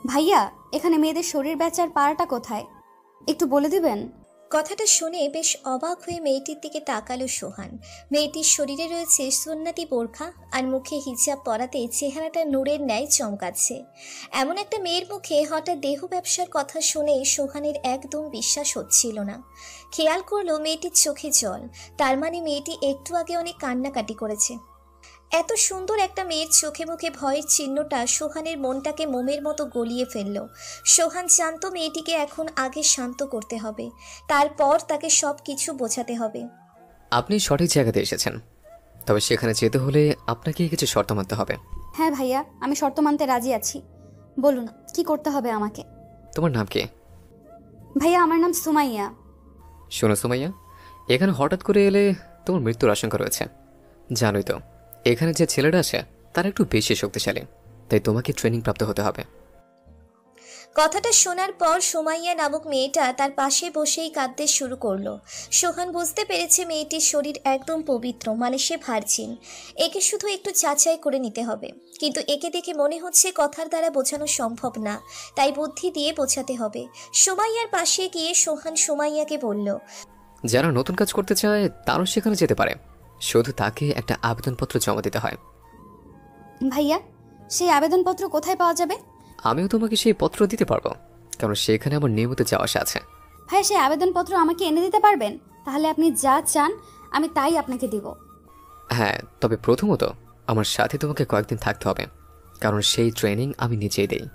ভাইয়া, এখানে মেয়েদের শরীর বেচার পাড়াটা কোথায়, একটু বলে দিবেন? কথাটা শুনে বেশ অবাক হয়ে মেয়েটির দিকে তাকালো সোহান। মেয়েটির শরীরে রয়েছে সুন্নতি বোরখা আর মুখে হিজাব পরাতে চেহারাটা নূরের ন্যায় চমকাচ্ছে। এমন একটা মেয়ের মুখে হঠাৎ দেহ ব্যবসার কথা শুনে সোহানের একদম বিশ্বাস হচ্ছিল না। খেয়াল করলো মেয়েটির চোখে জল, তার মানে মেয়েটি একটু আগে অনেক কান্নাকাটি করেছে। এত সুন্দর একটা মেয়ের চোখে মুখে ভয়ের চিহ্নটা সোহানের মনটাকে মোমের মতো গলিয়ে ফেলল। সোহান জানতো মেয়েটিকে এখন আগে শান্ত করতে হবে, তারপর তাকে সব কিছু বোঝাতে হবে। আপনি সঠিক জায়গাতে এসেছেন, তবে সেখানে যেতে হলে আপনাকে কিছু শর্ত মানতে হবে। হ্যাঁ ভাইয়া, আমি শর্ত মানতে রাজি আছি। বলুন কি করতে হবে আমাকে? তোমার নাম কি? ভাইয়া, আমার নাম সুমাইয়া। শোনো সুমাইয়া, এখানে হঠাৎ করে এলে তোমার মৃত্যুর আশঙ্কা রয়েছে। জানোই তো, এখানে যে ছেলেরা আছে তারা একটু বেশি শক্তিশালী, তাই তোমাকে ট্রেনিং প্রাপ্ত হতে হবে। কথাটা শোনার পর সুমাইয়া নামক মেয়েটা তার পাশে বসেই কাঁদতে শুরু করলো। সোহান বুঝতে পেরেছে মেয়েটির শরীর একদম পবিত্র, মানে সে ভার্জিন। একে শুধু একটু যাচাই করে নিতে হবে, কিন্তু একে দেখে মনে হচ্ছে কথার দ্বারা বোঝানো সম্ভব না, তাই বুদ্ধি দিয়ে বোঝাতে হবে। সুমাইয়ার পাশে গিয়ে সোহান সুমাইয়াকে বলল, যারা নতুন কাজ করতে চায় তারও সেখানে যেতে পারে, শুধু তাকে একটা আবেদনপত্র জমা দিতে হয়। ভাইয়া, সেই আবেদনপত্র কোথায় পাওয়া যাবে? আমিও তোমাকে সেই পত্র দিতে পারবো, কারণ সেখানে আমার নিয়মিত যাওয়া আসা আছে। ভাইয়া, সেই আবেদনপত্র আমাকে এনে দিতে পারবেন? তাহলে আপনি যা চান আমি তাই আপনাকে দিব। হ্যাঁ, তবে প্রথমত আমার সাথে তোমাকে কয়েকদিন থাকতে হবে, কারণ সেই ট্রেনিং আমি নিজেই দেই।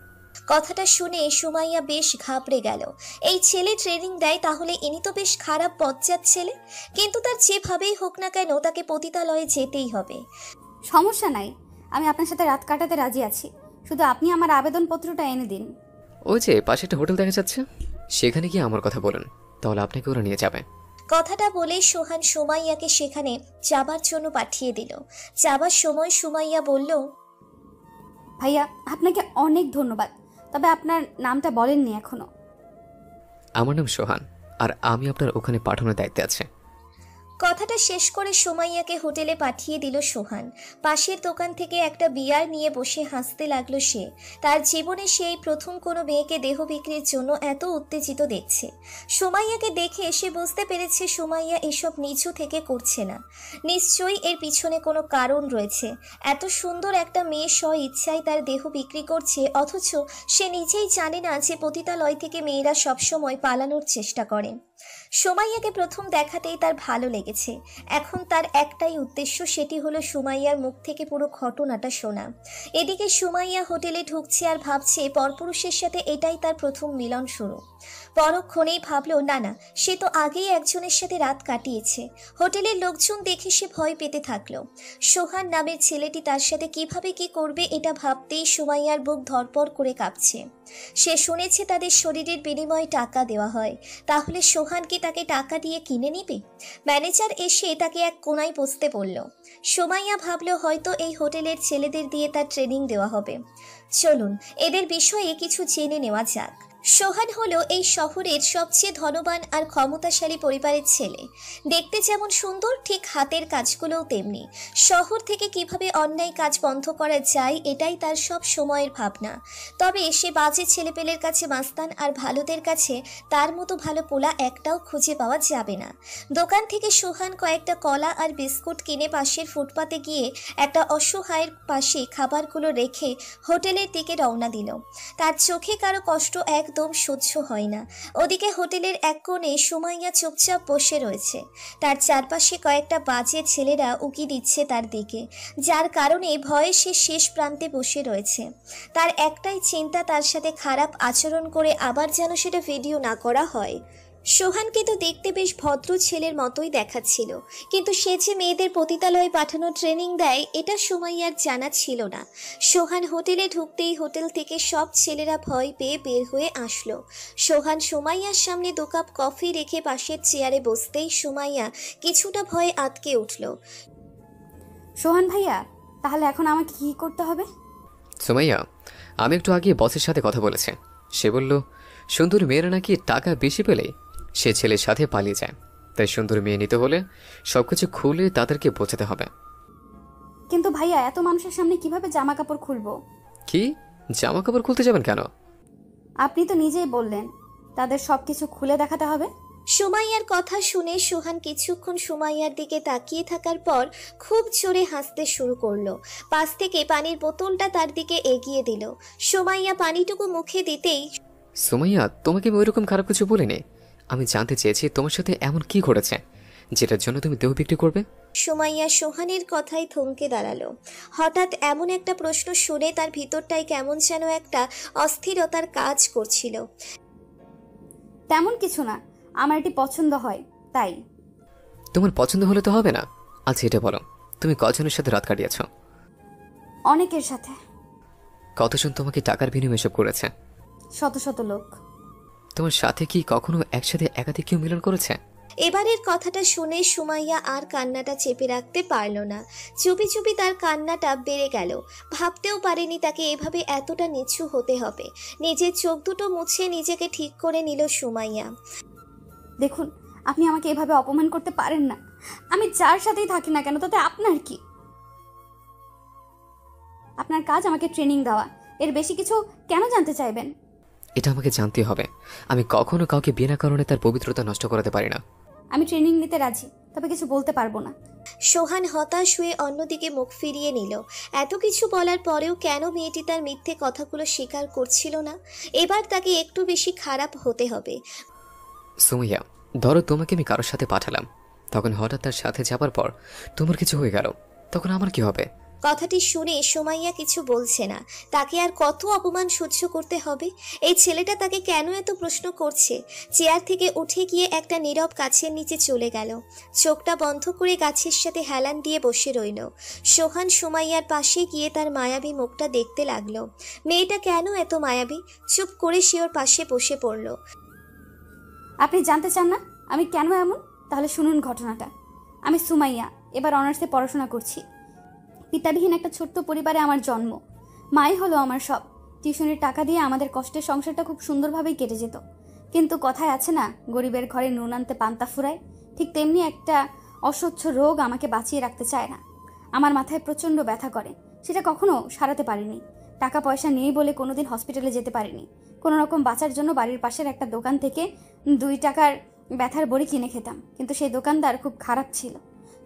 কথাটা শুনে সুমাইয়া বেশ ঘাবড়ে গেল। এই ছেলে ট্রেনিং দেয়, তাহলে ইনি তো বেশ খারাপ বজ্জাত ছেলে। কিন্তু তার যেভাবেই হোক না কেন তাকে পতিতালয়ে যেতেই হবে। সমস্যা নাই, আমি আপনার সাথে রাত কাটাতে রাজি আছি, শুধু আপনি আমার আবেদনপত্রটা এনে দিন। ওই যে পাশে একটা হোটেল দেখা যাচ্ছে, সেখানে গিয়ে আমার কথা বলুন, তাহলে আপনাকে ওরা নিয়ে যাবে। কথাটা বলে সোহান সুমাইয়াকে সেখানে যাবার জন্য পাঠিয়ে দিল। যাবার সময় সুমাইয়া বলল, ভাইয়া, আপনাকে অনেক ধন্যবাদ, তবে আপনার নামটা বলেননি এখনো। আমার নাম সোহান, আর আমি আপনার ওখানে পাঠানোর দায়িত্বে আছে। কথাটা শেষ করে সুমাইয়াকে হোটেলে পাঠিয়ে দিল সোহান। পাশের দোকান থেকে একটা বিয়ার নিয়ে বসে হাসতে লাগলো সে। তার জীবনে সেই প্রথম কোনো মেয়েকে দেহ বিক্রির জন্য এত উত্তেজিত দেখছে। সুমাইয়াকে দেখে সে বুঝতে পেরেছে সুমাইয়া এসব নিচু থেকে করছে না। নিশ্চয়ই এর পিছনে কোনো কারণ রয়েছে। এত সুন্দর একটা মেয়ে স্ব ইচ্ছায় তার দেহ বিক্রি করছে, অথচ সে নিজেই জানে না যে পতিতালয় থেকে মেয়েরা সবসময় পালানোর চেষ্টা করে। সুমাইয়াকে প্রথম দেখাতেই তার ভালো লেগেছে। এখন তার একটাই উদ্দেশ্য, সেটি হলো সুমাইয়ার মুখ থেকে পুরো ঘটনাটা শোনা। এদিকে সুমাইয়া হোটেলে ঢুকছে আর ভাবছে পরপুরুষের সাথে এটাই তার প্রথম মিলন শুরু। পরক্ষণেই ভাবলো, না না, সে তো আগেই একজনের সাথে রাত কাটিয়েছে। হোটেলের লোকজন দেখে সে ভয় পেতে থাকলো। সোহান নামের ছেলেটি তার সাথে কিভাবে কি করবে এটা ভাবতেই সুমাইয়ার বুক ধড়পড় করে কাঁপছে। সে শুনেছে তাদের শরীরের বিনিময়ে টাকা দেওয়া হয়, তাহলে সোহান কি তাকে টাকা দিয়ে কিনে নিবে? ম্যানেজার এসে তাকে এক কোণায় বসতে বলল। সুমাইয়া ভাবলো হয়তো এই হোটেলের ছেলেদের দিয়ে তার ট্রেনিং দেওয়া হবে। চলুন এদের বিষয়ে কিছু জেনে নেওয়া যাক। সোহান হলো এই শহরের সবচেয়ে ধনবান আর ক্ষমতাশালী পরিবারের ছেলে। দেখতে যেমন সুন্দর, ঠিক হাতের কাজগুলোও তেমনি। শহর থেকে কিভাবে অন্যায় কাজ বন্ধ করা যায় এটাই তার সব সময়ের ভাবনা। তবে সে বাজে ছেলেপেলের কাছে মাস্তান, আর ভালোদের কাছে তার মতো ভালো পোলা একটাও খুঁজে পাওয়া যাবে না। দোকান থেকে সোহান কয়েকটা কলা আর বিস্কুট কিনে পাশের ফুটপাতে গিয়ে একটা অসহায়ের পাশে খাবারগুলো রেখে হোটেলের দিকে রওনা দিল। তার চোখে কারো কষ্ট একদম সহ্য হয় না। ওদিকে হোটেলের এক কোণে সুমাইয়া চুপচাপ বসে রয়েছে। তার চারপাশে কয়েকটা বাজে ছেলেরা উকি দিচ্ছে তার দিকে, যার কারণে ভয়ে সে শেষ প্রান্তে বসে রয়েছে। তার একটাই চিন্তা, তার সাথে খারাপ আচরণ করে আবার যেন সেটা ভিডিও না করা হয়। সোহানকে তো দেখতে বেশ ভদ্র ছেলের মতোই দেখাচ্ছিল, কিন্তু সে যে মেয়েদের পতিতালয়ে পাঠানো ট্রেনিং দেয় এটা সুমাইয়ার জানা ছিল না। সোহান হোটেলে ঢুকতেই হোটেল থেকে সব ছেলেরা ভয় পেয়ে বের হয়ে আসলো। সোহান সুমাইয়ার সামনে 2 কাপ কফি রেখে পাশের চেয়ারে বসতেই সুমাইয়া কিছুটা ভয়ে আটকে উঠল। সোহান ভাইয়া, তাহলে এখন আমাকে কি করতে হবে? সুমাইয়া, আমি একটু আগে বসের সাথে কথা বলেছি। সে বলল সুন্দর মেয়েরা নাকি টাকা বেশি পেলে সে ছেলের সাথে পালিয়ে যায়, তাই সুন্দর মেয়ে নিতে হলে সবকিছু খুলে তাদেরকে বোঝাতে হবে। কিন্তু ভাইয়া, এত মানুষের সামনে কিভাবে জামা কাপড় খুলবো? কি? জামা কাপড় খুলতে যাবেন কেন? আপনি তো নিজেই বললেন তাদের সব কিছু খুলে দেখাতে হবে। সুমাইয়ার কথা শুনে সোহান কিছুক্ষণ সুমাইয়ার দিকে তাকিয়ে থাকার পর খুব জোরে হাসতে শুরু করলো। পাশ থেকে পানির বোতলটা তার দিকে এগিয়ে দিল। সুমাইয়া পানিটুকু মুখে দিতেই সুমাইয়া, তোমাকে আমি ওইরকম খারাপ কিছু বলিনি। আমি জানতে চেয়েছি তোমার সাথে এমন কি ঘটেছে যেটার জন্য তুমি দেহ বিক্রি করবে। সুমাইয়া সোহানের কথায় থমকে দাঁড়ালো। হঠাৎ এমন একটা প্রশ্ন শুনে তার ভিতরটায় কেমন যেন একটা অস্থিরতার কাজ করছিল। তেমন কিছু না, আমার এটি পছন্দ হয় তাই। তোমার পছন্দ হলে তো হবে না। আচ্ছা এটা বলো, তুমি কজনের সাথে রাত কাটিয়েছ? অনেকের সাথে। কতজন তোমাকে টাকার বিনিময়ে এসব করেছে? শত শত লোক। তোমার সাথে কি কখনো একসাথে একাধিক কেউ মিলন করেছে? এবারের কথাটা শুনে সুমাইয়া আর কান্নাটা চেপে রাখতে পারল না। চুপি চুপি তার কান্নাটা বেড়ে গেল। ভাবতেও পারেনি তাকে এভাবে এতটা নিচু হতে হবে। নিজের চোখ দুটো মুছে নিজেকে ঠিক করে নিল সুমাইয়া। দেখুন, আপনি আমাকে এভাবে অপমান করতে পারেন না। আমি যার সাথেই থাকি না কেন তাতে আপনার কি? আপনার কাজ আমাকে ট্রেনিং দেওয়া, এর বেশি কিছু কেন জানতে চাইবেন? এটা আমাকে জানতে হবে। আমি কখনো কাউকে বিনা কারণে তার পবিত্রতা নষ্ট করাতে পারি না। আমি ট্রেনিং নিতে রাজি, তবে কিছু বলতে পারবো না। সোহান হতাশ হয়ে অন্যদিকে মুখ ফিরিয়ে নিল। এত কিছু বলার পরেও কেন মেয়েটি তার মিথ্যে কথাগুলো স্বীকার করছিল না? এবার তাকে একটু বেশি খারাপ হতে হবে। সুমাইয়া, ধরো তোমাকে আমি কারোর সাথে পাঠালাম, তখন হঠাৎ তার সাথে যাবার পর তোমার কিছু হয়ে গেল, তখন আমার কি হবে? কথাটি শুনে সুমাইয়া কিছু বলছে না। তাকে আর কত অপমান সহ্য করতে হবে? এই ছেলেটা তাকে কেন এত প্রশ্ন করছে? চেয়ার থেকে উঠে গিয়ে একটা নীরব গাছের নিচে চলে গেল। চোখটা বন্ধ করে গাছের সাথে হেলান দিয়ে বসে রইল। সোহান সুমাইয়ার পাশে গিয়ে তার মায়াবী মুখটা দেখতে লাগলো। মেয়েটা কেন এত মায়াবী? চুপ করে সে ওর পাশে বসে পড়ল। আপনি জানতে চান না আমি কেন এমন? তাহলে শুনুন ঘটনাটা। আমি সুমাইয়া, এবার অনার্সে পড়াশোনা করছি। পিতাবিহীন একটা ছোট্ট পরিবারে আমার জন্ম। মাই হলো আমার সব। টিউশনের টাকা দিয়ে আমাদের কষ্টের সংসারটা খুব সুন্দরভাবেই কেটে যেত। কিন্তু কথায় আছে না, গরিবের ঘরে নুন আনতে পান্তা ফুরায়, ঠিক তেমনি একটা অসহ্য রোগ আমাকে বাঁচিয়ে রাখতে চায় না। আমার মাথায় প্রচণ্ড ব্যথা করে, সেটা কখনো সারাতে পারিনি। টাকা পয়সা নেই বলে কোনোদিন হসপিটালে যেতে পারিনি। কোনো রকম বাঁচার জন্য বাড়ির পাশের একটা দোকান থেকে 2 টাকার ব্যথার বড়ি কিনে খেতাম, কিন্তু সেই দোকানদার খুব খারাপ ছিল।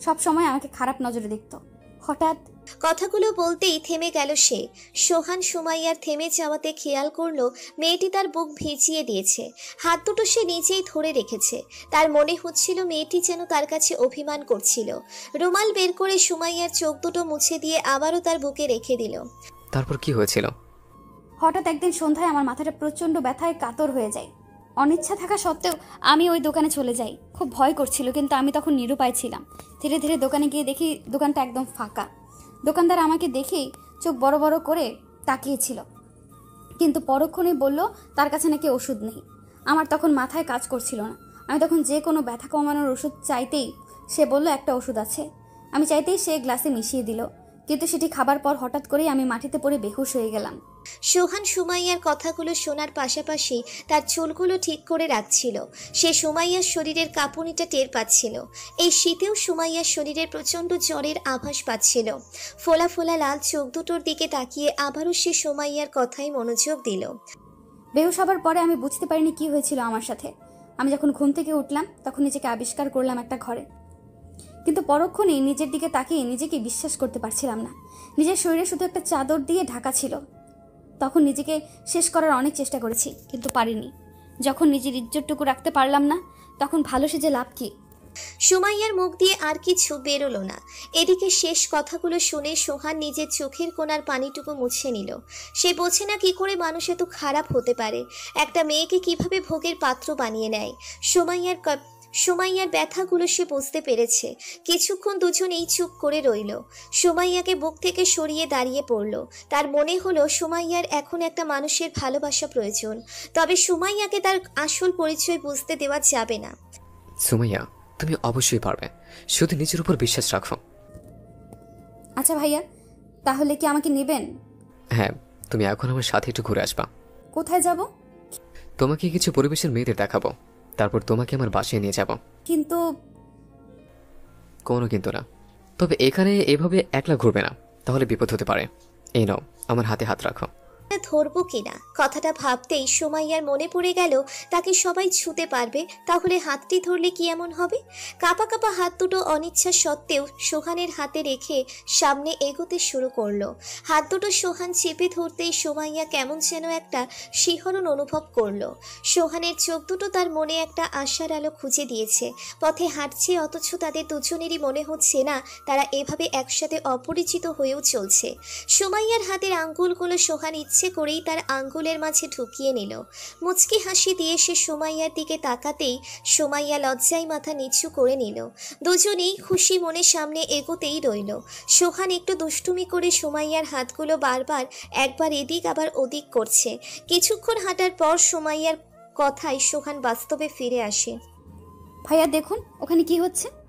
সব সময় আমাকে খারাপ নজরে দেখত। হঠাৎ কথাগুলো বলতেই থেমে গেল সে। সোহান সুমাইয়ার থেমে যাওয়াতে খেয়াল করলো মেয়েটি তার বুক ভিজিয়ে দিয়েছে। হাত দুটো সে নিজেই ধরে রেখেছে। তার মনে হচ্ছিল মেয়েটি যেন তার কাছে অভিমান করছিল। রুমাল বের করে সুমাইয়ার চোখ দুটো মুছে দিয়ে আবারও তার বুকে রেখে দিল। তারপর কি হয়েছিল? হঠাৎ একদিন সন্ধ্যায় আমার মাথাটা প্রচণ্ড ব্যথায় কাতর হয়ে যায়। অনিচ্ছা থাকা সত্ত্বেও আমি ওই দোকানে চলে যাই। খুব ভয় করছিল, কিন্তু আমি তখন নিরুপায় ছিলাম। ধীরে ধীরে দোকানে গিয়ে দেখি দোকানটা একদম ফাঁকা। দোকানদার আমাকে দেখেই চোখ বড় বড় করে তাকিয়েছিল, কিন্তু পরক্ষণেই বলল তার কাছে নাকি ওষুধ নেই। আমার তখন মাথায় কাজ করছিল না। আমি তখন যে কোনো ব্যথা কমানোর ওষুধ চাইতেই সে বলল একটা ওষুধ আছে। আমি চাইতেই সে গ্লাসে মিশিয়ে দিল, কিন্তু সেটি খাবার পর হঠাৎ করেই আমি মাটিতে পড়ে বেহুশ হয়ে গেলাম। সোহান সুমাইয়ার কথাগুলো শোনার পাশাপাশি তার চুলগুলো ঠিক করে রাখছিল। সে সুমাইয়ার শরীরের কাঁপুনিটা টের পাচ্ছিল। এই শীতেও সুমাইয়ার শরীরে প্রচণ্ড জ্বরের আভাস পাচ্ছিল। ফোলা ফোলা লাল চোখ দুটোর দিকে তাকিয়ে আবারও সে সুমাইয়ার কথাই মনোযোগ দিল। বেহুশ হবার পরে আমি বুঝতে পারিনি কি হয়েছিল আমার সাথে। আমি যখন ঘুম থেকে উঠলাম তখন নিজেকে আবিষ্কার করলাম একটা ঘরে, কিন্তু পরক্ষণেই নিজের দিকে তাকিয়ে নিজেকে বিশ্বাস করতে পারছিলাম না। নিজের শরীরে শুধু একটা চাদর দিয়ে ঢাকা ছিল। তখন নিজেকে শেষ করার অনেক চেষ্টা করেছি, কিন্তু পারিনি। যখন নিজের ইজ্জতটুকু রাখতে পারলাম না, তখন ভালো সেজে লাভ কি? সুমাইয়ার মুখ দিয়ে আর কিছু বেরোলো না। এদিকে শেষ কথাগুলো শুনে সোহান নিজের চোখের কোণার পানিটুকু মুছে নিল। সে বোঝে না কি করে মানুষ এত খারাপ হতে পারে, একটা মেয়েকে কিভাবে ভোগের পাত্র বানিয়ে নেয়। সুমাইয়ার ব্যথাগুলো সে বুঝতে পেরেছে। কিছুক্ষণ দুজনেই চুপ করে রইল। সুমাইয়াকে বুক থেকে সরিয়ে দাঁড়িয়ে পড়ল। তার মনে হলো সুমাইয়ার এখন একটা মানুষের ভালোবাসা প্রয়োজন, তবে সুমাইয়াকে তার আসল পরিচয় বুঝতে দেওয়া যাবে না। সুমাইয়া, তুমি অবশ্যই পারবে, শুধু নিজের উপর বিশ্বাস রাখো। আচ্ছা ভাইয়া, তাহলে কি আমাকে নেবেন? হ্যাঁ, তুমি এখন আমার সাথে একটু ঘুরে আসবা। কোথায় যাব? তোমাকে কিছু পরিবেশের মেয়েদের দেখাবো, তারপর তোমাকে আমার বাসায় নিয়ে যাব। কিন্তু কোনো কিন্তু না। তবে এখানে এভাবে একলা ঘুরবে না, তাহলে বিপদ হতে পারে। এই নাও, আমার হাতে হাত রাখো। ধরবো কিনা কথাটা ভাবতেই সুমাইয়ার মনে পড়ে গেল তাকে সবাই ছুতে পারবে, তাহলে হাতটি ধরলে কি এমন হবে। কাঁপা কাঁপা হাত দুটো অনিচ্ছা সত্ত্বেও সোহানের হাতে রেখে সামনে এগোতে শুরু করলো। হাত দুটো সোহান চেপে ধরতেই সুমাইয়া কেমন যেন একটা শিহরণ অনুভব করলো। সোহানের চোখ দুটো তার মনে একটা আশার আলো খুঁজে দিয়েছে। পথে হাঁটছে অথচ তাদের দুজনেরই মনে হচ্ছে না তারা এভাবে একসাথে অপরিচিত হয়েও চলছে। সুমাইয়ার হাতের আঙ্গুলগুলো সোহান ইচ্ছে করেই তার আঙ্গুলের মাঝে ঢুকিয়ে নিল। মুচকি হাসি দিয়ে সে সুমাইয়ার দিকে তাকাতেই সুমাইয়া লজ্জায় মাথা নিচু করে নিল। দুজনেই খুশি মনে সামনে এগোতেই রইল। সোহান একটু দুষ্টুমি করে সুমাইয়ার হাতগুলো বারবার একবার এদিক আবার ওদিক করছে। কিছুক্ষণ হাঁটার পর সুমাইয়ার কথায় সোহান বাস্তবে ফিরে আসে। ভাইয়া দেখুন ওখানে কি হচ্ছে।